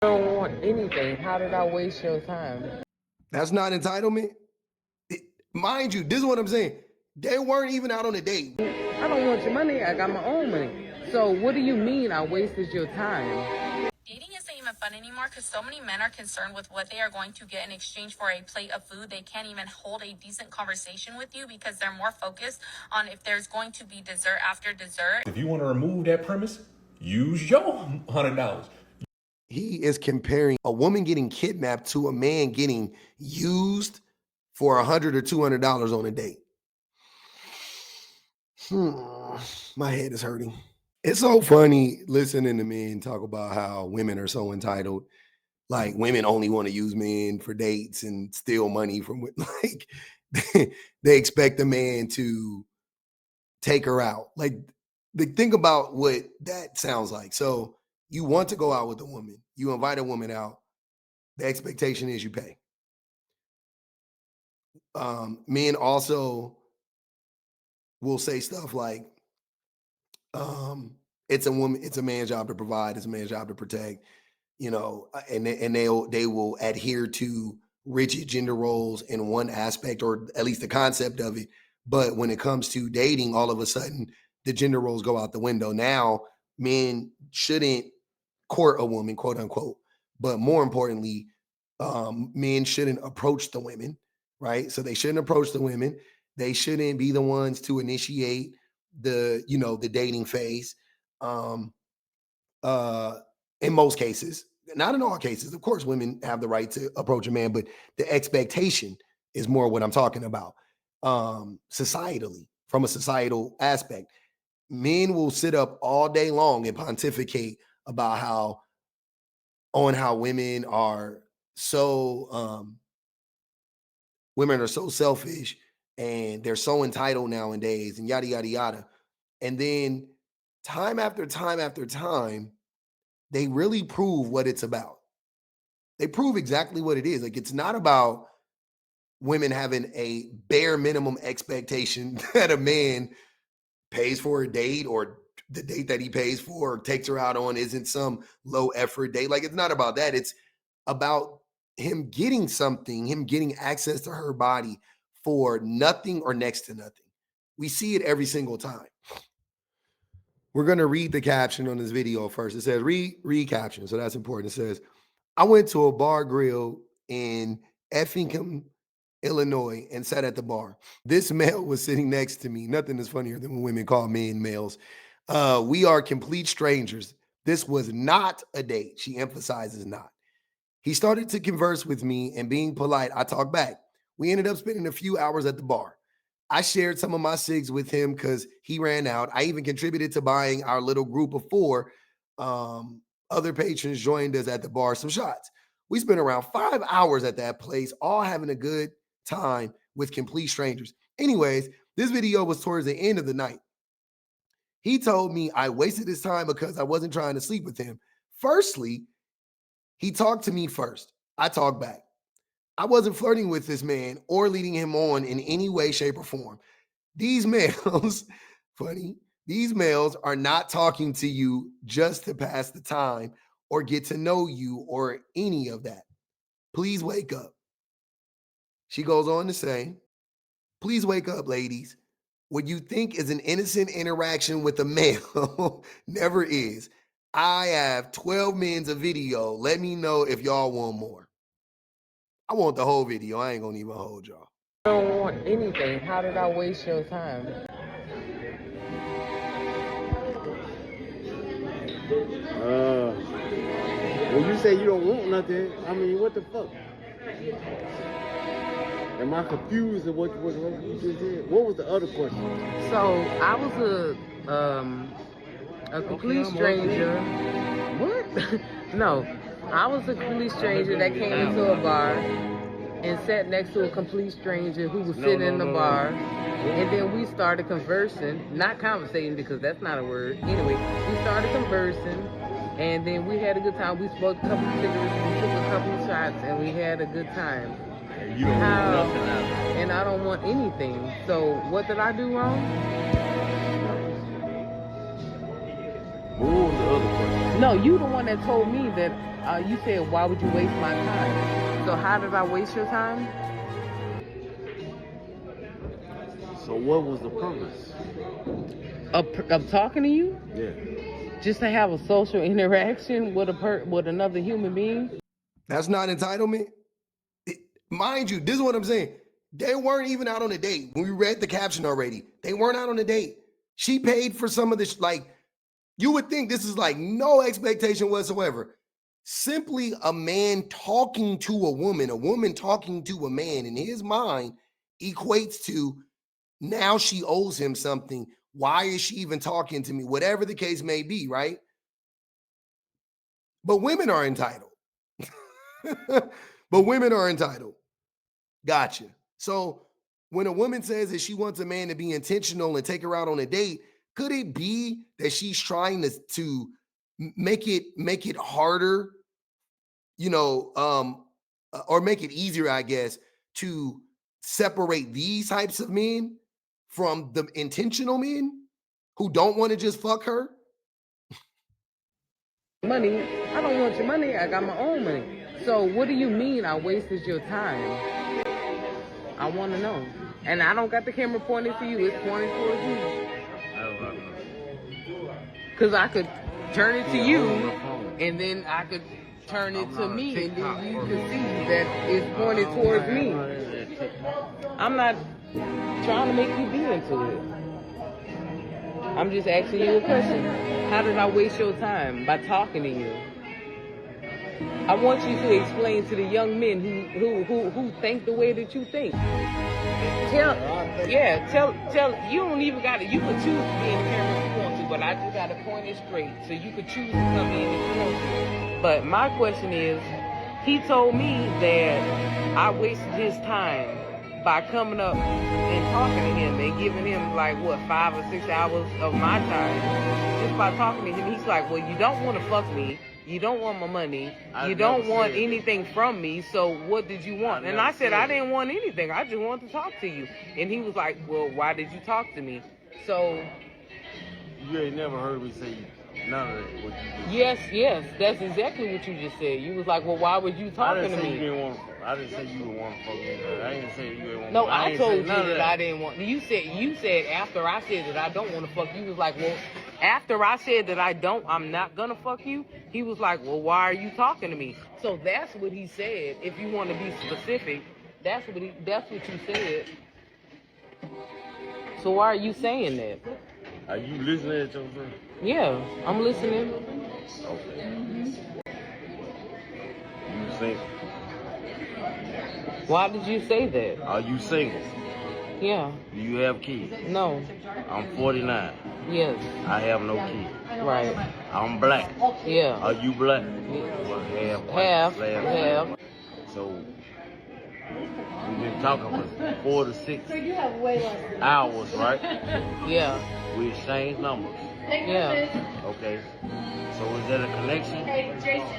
Don't want anything. How did I waste your time? That's not entitlement. Mind you, this is what I'm saying. They weren't even out on a date. I don't want your money. I got my own money. So what do you mean I wasted your time? Dating isn't even fun anymore because so many men are concerned with what they are going to get in exchange for a plate of food. They can't even hold a decent conversation with you because they're more focused on if there's going to be dessert after dessert. If you want to remove that premise, use your $100. He is comparing a woman getting kidnapped to a man getting used for $100 or $200 on a date. My head is hurting. It's so funny listening to men talk about how women are so entitled. Like women only want to use men for dates and steal money from like they expect a man to take her out. Like think about what that sounds like. So you want to go out with a woman, you invite a woman out, the expectation is you pay. Men also will say stuff like, it's a man's job to provide, it's a man's job to protect, and they will adhere to rigid gender roles in one aspect, or at least the concept of it. But when it comes to dating, all of a sudden the gender roles go out the window. Now men shouldn't court a woman, quote unquote, but more importantly, men shouldn't approach the women, right? So they shouldn't approach the women. They shouldn't be the ones to initiate the dating phase. Um, uh, in most cases, not in all cases. Of course, women have the right to approach a man, but the expectation is more what I'm talking about. Societally, from a societal aspect, men will sit up all day long and pontificate about how women are so selfish and they're so entitled nowadays and yada yada yada. And then time after time after time, they really prove what it's about. They prove exactly what it is. Like it's not about women having a bare minimum expectation that a man pays for a date, or the date that he pays for or takes her out on isn't some low effort date. Like it's not about that. It's about him getting something, him getting access to her body for nothing or next to nothing. We see it every single time. We're going to read the caption on this video first. It says, read caption. So that's important. It says, I went to a bar grill in Effingham, Illinois, and sat at the bar. This male was sitting next to me. Nothing is funnier than when women call men males. We are complete strangers. This was not a date. She emphasizes not. He started to converse with me, and being polite, I talked back. We ended up spending a few hours at the bar. I shared some of my cigs with him because he ran out. I even contributed to buying our little group of four. Other patrons joined us at the bar some shots. We spent around 5 hours at that place, all having a good time with complete strangers. Anyways, this video was towards the end of the night. He told me I wasted his time because I wasn't trying to sleep with him. Firstly, he talked to me first. I talked back. I wasn't flirting with this man or leading him on in any way, shape, or form. These males, funny, these males are not talking to you just to pass the time or get to know you or any of that. Please wake up. She goes on to say, please wake up, ladies. What you think is an innocent interaction with a male never is. I have 12 minutes of video. Let me know if y'all want more. I want the whole video. I ain't gonna even hold y'all. I don't want anything. How did I waste your time? When you say you don't want nothing, I mean, what the fuck? Am I confused of what you just said? What was the other question? So I was a complete stranger. What? No, I was a complete stranger that came into a bar and sat next to a complete stranger who was sitting in the bar. And then we started conversing, not conversating because that's not a word. Anyway, we started conversing, and then we had a good time. We smoked a couple of cigarettes, we took a couple of shots, and we had a good time. You don't want nothing out of it. And I don't want anything. So what did I do wrong? What was the other question? No, you the one that told me that you said, why would you waste my time? So how did I waste your time? So what was the purpose? Of talking to you? Yeah. Just to have a social interaction with with another human being? That's not entitlement. Mind you, this is what I'm saying. They weren't even out on a date. When we read the caption already, they weren't out on a date. She paid for some of this. Like, you would think this is like no expectation whatsoever. Simply a man talking to a woman talking to a man in his mind equates to now she owes him something. Why is she even talking to me? Whatever the case may be, right? But women are entitled. But women are entitled. Gotcha. So when a woman says that she wants a man to be intentional and take her out on a date, could it be that she's trying to make it harder, or make it easier, I guess, to separate these types of men from the intentional men who don't want to just fuck her? Money. I don't want your money. I got my own money. So what do you mean I wasted your time? I want to know. And I don't got the camera pointed to you. It's pointed towards you. Because I could turn it to you, and then I could turn it to me, and then you can see that it's pointed towards me. I'm not trying to make you be into it. I'm just asking you a question. How did I waste your time? By talking to you. I want you to explain to the young men who think the way that you think. Tell, you don't even got to, you can choose to be in the camera if you want to, but I just got to point it straight. So you could choose to come in if you want to. But my question is, he told me that I wasted his time by coming up and talking to him and giving him 5 or 6 hours of my time just by talking to him. He's like, well, you don't want to fuck me. You don't want my money. You don't want anything from me. So what did you want? And I said, I didn't want anything. I just wanted to talk to you. And he was like, well, why did you talk to me? So You ain't never heard me say none of that. What you just yes, that's exactly what you just said. You was like, well, why was you talking to me? I didn't say you would want to fuck me. I didn't say you didn't want to. No, I told you that I didn't want. You said after I said that I don't want to fuck you, was like, well, after I said that I'm not gonna fuck you. He was like, well, why are you talking to me? So that's what he said. If you want to be specific, that's what you said. So why are you saying that? Are you listening to yourself? Yeah, I'm listening. Okay. You single? Why did you say that? Are you single? Yeah. Do you have kids? No. I'm 49. Yes. I have no kids. Right. I'm black. Yeah. Are you black? Yeah. Half. Half. So we've been talking for 4 to 6 hours, right? Yeah. We exchanged numbers. Yeah. Okay. So is that a connection?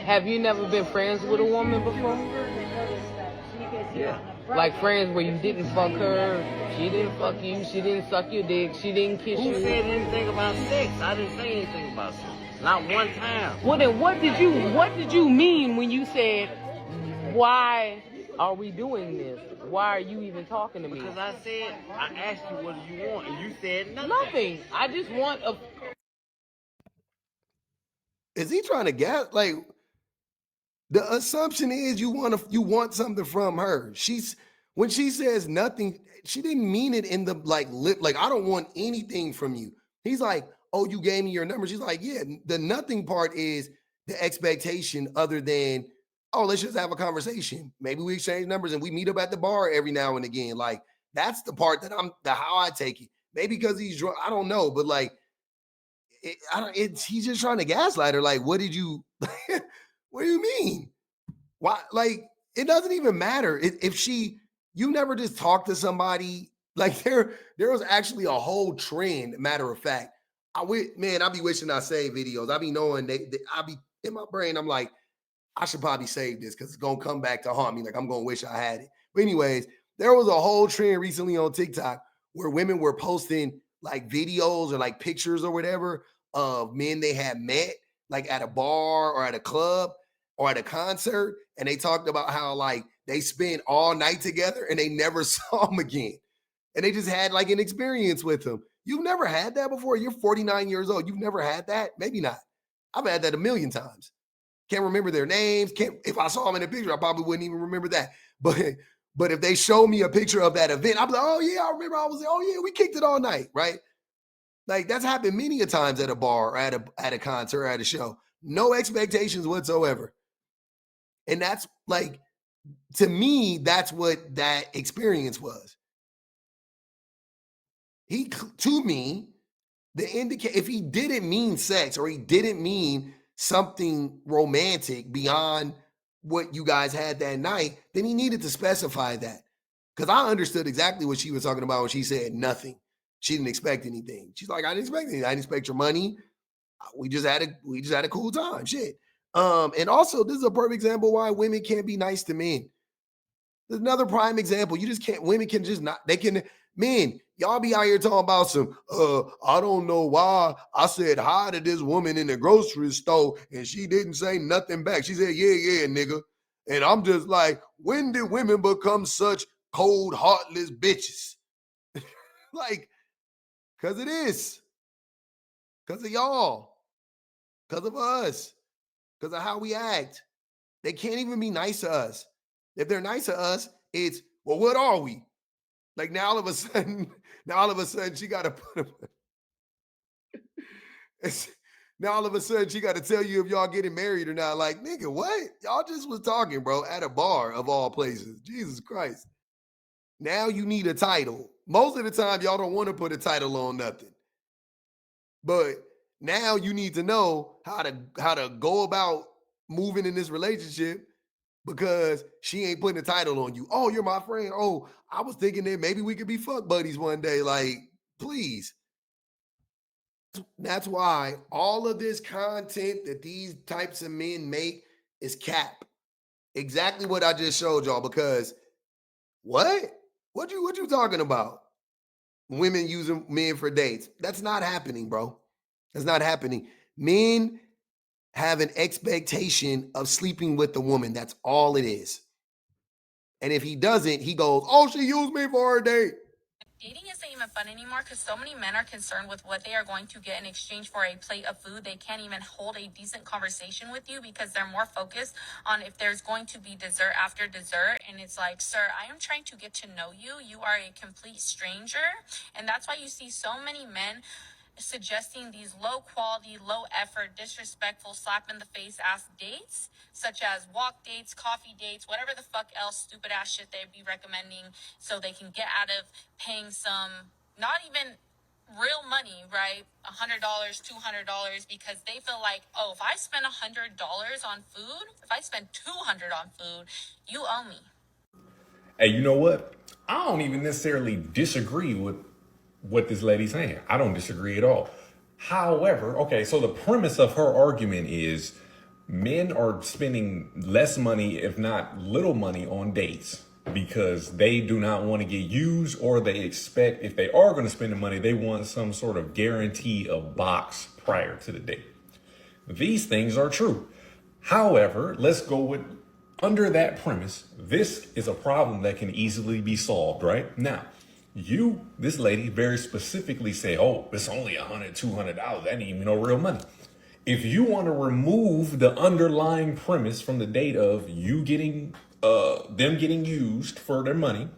Have you never been friends with a woman before? Yeah. Like friends where you didn't fuck her, she didn't fuck you, she didn't suck your dick, she didn't kiss you. Who said anything about sex? I didn't say anything about sex. Not one time. Well then what did you mean when you said, why are we doing this? Why are you even talking to me? Because I asked you what do you want, and you said nothing. Nothing. I just want a... Is he trying to get the assumption is you want something from her. When she says nothing, she didn't mean it in the lip, I don't want anything from you. He's like, oh, you gave me your number. She's like, yeah, the nothing part is the expectation other than, oh, let's just have a conversation. Maybe we exchange numbers and we meet up at the bar every now and again. That's the part that how I take it. Maybe because he's drunk, I don't know, but he's just trying to gaslight her. What did you, what do you mean? Why? It doesn't even matter if you never just talk to somebody. There was actually a whole trend. Matter of fact, I be wishing I saved videos. I be knowing I be in my brain. I'm like, I should probably save this because it's gonna come back to haunt me. I'm gonna wish I had it. But anyways, there was a whole trend recently on TikTok where women were posting videos or pictures or whatever of men they had met like at a bar or at a club or at a concert, and they talked about how like they spent all night together and they never saw him again. And they just had like an experience with him. You've never had that before. You're 49 years old. You've never had that? Maybe not. I've had that a million times. Can't remember their names. If I saw them in a picture, I probably wouldn't even remember that. But if they show me a picture of that event, I'm like, oh yeah, I remember. I was like, oh yeah, we kicked it all night, right? Like that's happened many a times at a bar or at a concert or at a show. No expectations whatsoever. And that's like, to me, that's what that experience was. To me, if he didn't mean sex or he didn't mean something romantic beyond what you guys had that night, then he needed to specify that. Because I understood exactly what she was talking about when she said nothing. She didn't expect anything. She's like, I didn't expect anything. I didn't expect your money. We just had a cool time. Shit. And also, this is a perfect example why women can't be nice to men. There's another prime example. You just can't, women can just not, they can, men, y'all be out here talking about some, I don't know why I said hi to this woman in the grocery store and she didn't say nothing back. She said, yeah, nigga. And I'm just like, when did women become such cold, heartless bitches? Like, because it is. Because of y'all. Because of us. Because of how we act. They can't even be nice to us. If they're nice to us, it's, well, what are we? Like now all of a sudden she got to put now all of a sudden she got to tell you if y'all getting married or not. Like, nigga, what? Y'all just was talking, bro, at a bar of all places. Jesus Christ. Now you need a title. Most of the time, y'all don't want to put a title on nothing. But now you need to know how to go about moving in this relationship because she ain't putting a title on you. Oh, you're my friend. Oh, I was thinking that maybe we could be fuck buddies one day. Like, please. That's why all of this content that these types of men make is cap. Exactly what I just showed y'all. Because what? What you talking about? Women using men for dates. That's not happening, bro. That's not happening. Men have an expectation of sleeping with the woman. That's all it is. And if he doesn't, he goes, oh, she used me for a date. Dating isn't even fun anymore because so many men are concerned with what they are going to get in exchange for a plate of food. They can't even hold a decent conversation with you because they're more focused on if there's going to be dessert after dessert. And it's like, sir, I am trying to get to know you. You are a complete stranger. And that's why you see so many men suggesting these low quality, low effort, disrespectful, slap in the face ass dates, such as walk dates, coffee dates, whatever the fuck else stupid ass shit they'd be recommending so they can get out of paying some, not even real money, right? $100, $200, because they feel like, oh, if I spend $100 on food, if I spend 200 on food, you owe me. Hey, you know what? I don't even necessarily disagree with what this lady's saying. I don't disagree at all. However, okay, so the premise of her argument is men are spending less money, if not little money, on dates because they do not want to get used, or they expect if they are going to spend the money, they want some sort of guarantee of box prior to the date. These things are true. However, let's go with under that premise, this is a problem that can easily be solved, right? Now, this lady, very specifically say, oh, it's only $100, $200. That ain't even no real money. If you want to remove the underlying premise from the date of you getting, them getting used for their money,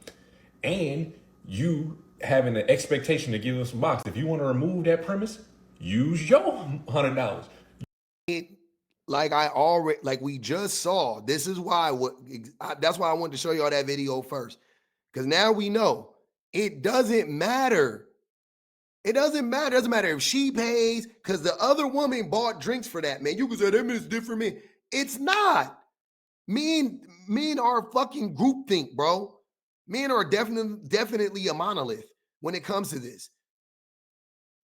and you having an expectation to give them some box, if you want to remove that premise, use your $100. Like we just saw, this is why that's why I wanted to show y'all that video first. Because now we know it doesn't matter. It doesn't matter. It doesn't matter if she pays because the other woman bought drinks for that, man. You can say that is different, man. It's not. Men are fucking groupthink, bro. Men are definitely a monolith when it comes to this.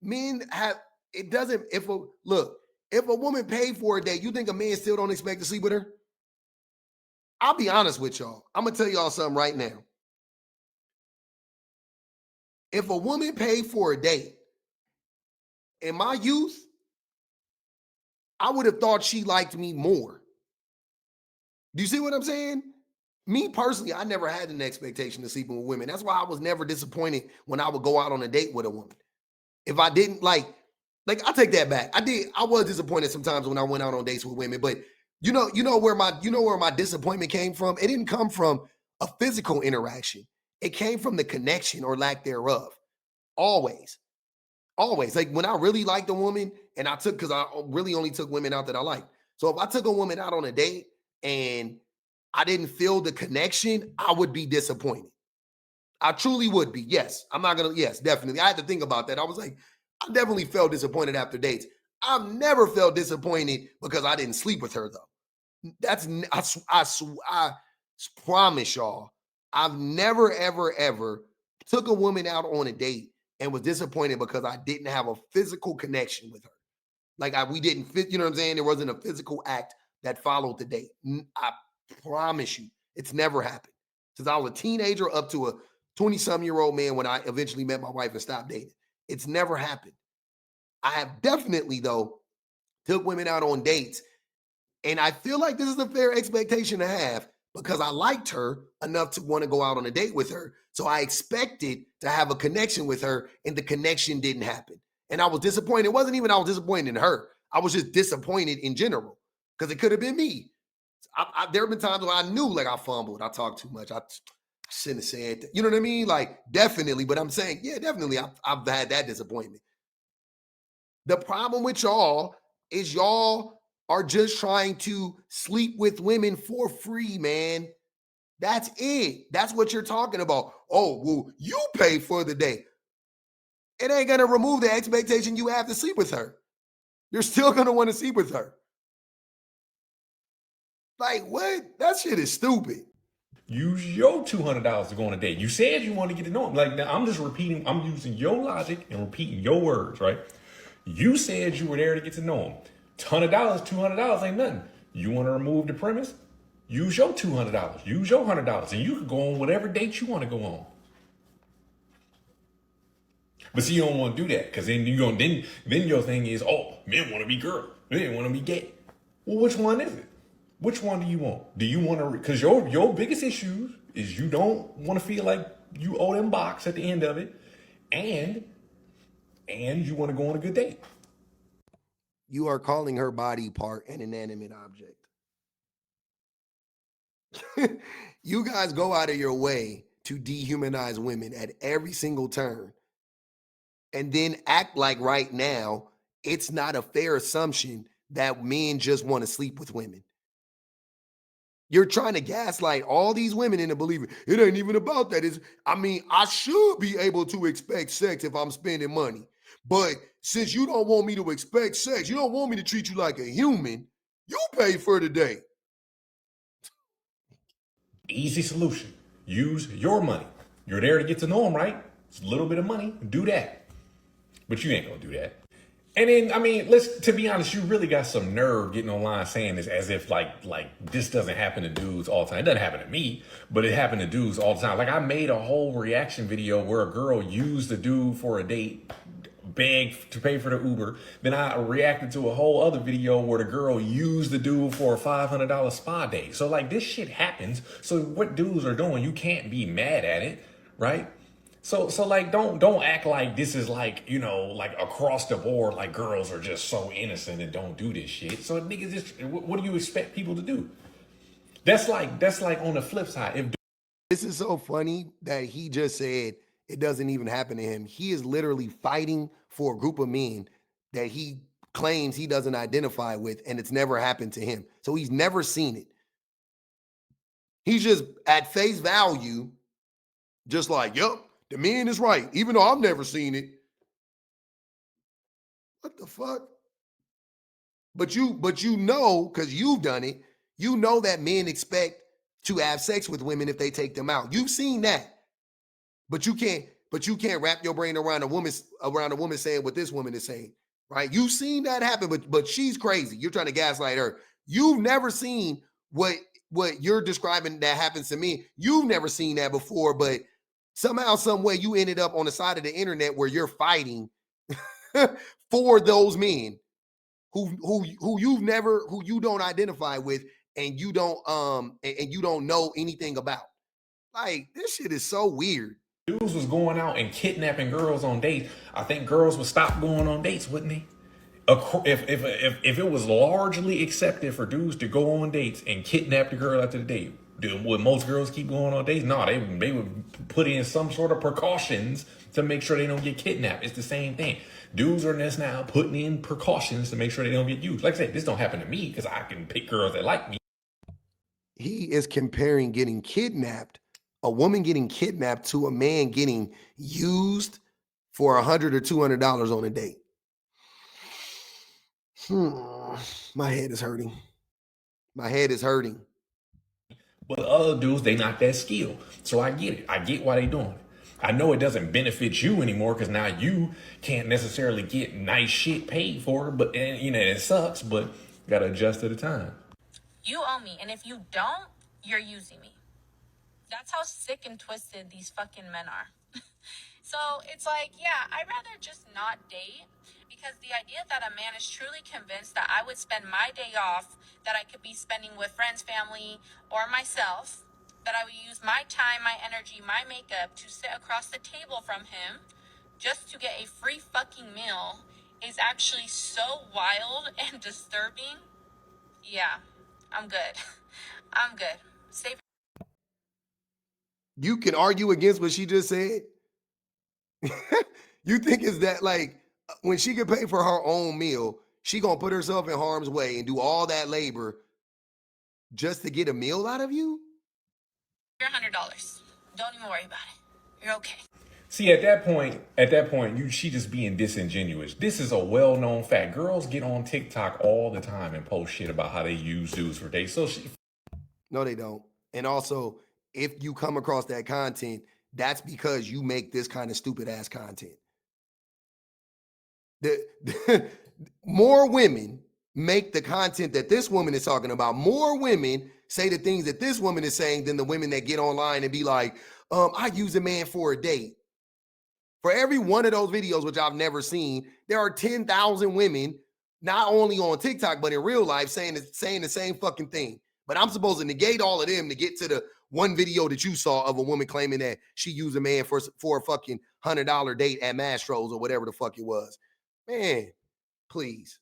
Men have, it doesn't, if a woman paid for a date, you think a man still don't expect to sleep with her? I'll be honest with y'all. I'm going to tell y'all something right now. If a woman paid for a date in my youth, I would have thought she liked me more. Do you see what I'm saying? Me personally, I never had an expectation of sleeping with women. That's why I was never disappointed when I would go out on a date with a woman. If I didn't like I take that back. I was disappointed sometimes when I went out on dates with women, but you know where my disappointment came from? It didn't come from a physical interaction. It came from the connection or lack thereof. Always. Always. Like when I really liked a woman and because I really only took women out that I liked. So if I took a woman out on a date and I didn't feel the connection, I would be disappointed. I truly would be. Yes. Yes, definitely. I had to think about that. I was like, I definitely felt disappointed after dates. I've never felt disappointed because I didn't sleep with her though. I promise y'all, I've never, ever, ever took a woman out on a date and was disappointed because I didn't have a physical connection with her. We didn't fit, you know what I'm saying? There wasn't a physical act that followed the date. I promise you, it's never happened. Since I was a teenager up to a 20-some-year-old man when I eventually met my wife and stopped dating. It's never happened. I have definitely, though, took women out on dates. And I feel like this is a fair expectation to have because I liked her enough to want to go out on a date with her. So I expected to have a connection with her, and the connection didn't happen. And I was disappointed. It wasn't even I was disappointed in her. I was just disappointed in general because it could have been me. There have been times where I knew I fumbled. I talked too much. I shouldn't have said that. You know what I mean? Definitely. But I'm saying, yeah, definitely. I've had that disappointment. The problem with y'all is y'all are just trying to sleep with women for free, man. That's it. That's what you're talking about. Oh, well, you pay for the date. It ain't going to remove the expectation you have to sleep with her. You're still going to want to sleep with her. What? That shit is stupid. Use your $200 to go on a date. You said you wanted to get to know him. Now I'm just repeating. I'm using your logic and repeating your words, right? You said you were there to get to know him. $100, $200 ain't nothing. You want to remove the premise? Use your $200. Use your $100, and you can go on whatever date you want to go on. But see, you don't want to do that because then then your thing is, oh, men want to be girl, men want to be gay. Well, which one is it? Which one do you want? Do you want to? Because your biggest issue is you don't want to feel like you owe them box at the end of it, and you want to go on a good date. You are calling her body part an inanimate object. You guys go out of your way to dehumanize women at every single turn and then act like right now it's not a fair assumption that men just want to sleep with women. You're trying to gaslight all these women into believing it ain't even about that. I should be able to expect sex if I'm spending money. But since you don't want me to expect sex, you don't want me to treat you like a human, you pay for the date. Easy solution. Use your money. You're there to get to know him, right? It's a little bit of money. Do that. But you ain't gonna do that. And then, to be honest, you really got some nerve getting online saying this as if like this doesn't happen to dudes all the time. It doesn't happen to me, but it happened to dudes all the time. I made a whole reaction video where a girl used the dude for a date, begged to pay for the Uber. Then I reacted to a whole other video where the girl used the dude for a $500 spa date. So this shit happens. So what dudes are doing, you can't be mad at it, right? So don't act like this is across the board, like girls are just so innocent and don't do this shit. So niggas just, what do you expect people to do? That's like on the flip side. This is so funny that he just said it doesn't even happen to him. He is literally fighting for a group of men that he claims he doesn't identify with, and it's never happened to him. So he's never seen it. He's just at face value, just like, yep, the man is right, even though I've never seen it. What the fuck? But you know, because you've done it, you know that men expect to have sex with women if they take them out. You've seen that. But you can't wrap your brain around a woman saying what this woman is saying, right? You've seen that happen, but she's crazy. You're trying to gaslight her. You've never seen what you're describing that happens to me. You've never seen that before, but somehow, some way, you ended up on the side of the internet where you're fighting for those men who you don't identify with, and you don't know anything about. Like, this shit is so weird. Dudes was going out and kidnapping girls on dates, I think girls would stop going on dates, wouldn't they? If it was largely accepted for dudes to go on dates and kidnap the girl after the date, would most girls keep going on dates? No, they would put in some sort of precautions to make sure they don't get kidnapped. It's the same thing. Dudes are just now putting in precautions to make sure they don't get used. Like I said, this don't happen to me because I can pick girls that like me. He is comparing getting kidnapped, a woman getting kidnapped, to a man getting used for $100 or $200 on a date. My head is hurting. My head is hurting. But other dudes, they not that skilled. So I get it. I get why they doing it. I know it doesn't benefit you anymore because now you can't necessarily get nice shit paid for it, but it sucks, but gotta adjust to the time. You owe me, and if you don't, you're using me. That's how sick and twisted these fucking men are. So it's like, yeah, I'd rather just not date, because the idea that a man is truly convinced that I would spend my day off that I could be spending with friends, family, or myself, that I would use my time, my energy, my makeup to sit across the table from him just to get a free fucking meal is actually so wild and disturbing. Yeah, I'm good. I'm good. Save. You can argue against what she just said? You think is that, like, when she can pay for her own meal, she gonna put herself in harm's way and do all that labor just to get a meal out of you? Your $100. Don't even worry about it. You're okay. See, at that point, she just being disingenuous. This is a well-known fact. Girls get on TikTok all the time and post shit about how they use dudes for dates. So No, they don't. And also, if you come across that content, that's because you make this kind of stupid ass content. More women make the content that this woman is talking about. More women say the things that this woman is saying than the women that get online and be like, I use a man for a date. For every one of those videos, which I've never seen, there are 10,000 women, not only on TikTok, but in real life, saying the same fucking thing. But I'm supposed to negate all of them to get to the one video that you saw of a woman claiming that she used a man for a fucking $100 date at Mastro's or whatever the fuck it was. Man, please.